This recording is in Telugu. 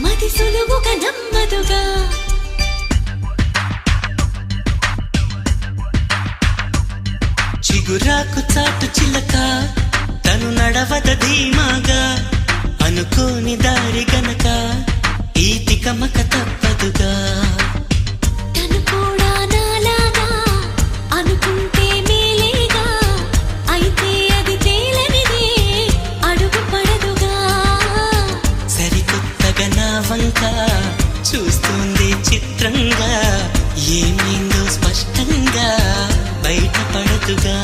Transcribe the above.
మది సులువుగా నమ్మదుగా చిగురాకు చాటు చిలక తను నడవద ధీమాగా అనుకోని దారి గనక ఈ తికమక తప్పదుగా తను కూడా నాలాగా అనుకుంటే మేలేగా అయితే అది తేలనిదే అడుగు పడదుగా సరికొత్తగా నా వంక చూస్తుంది చిత్రంగా ఏమైందో స్పష్టంగా బయటపడదుగా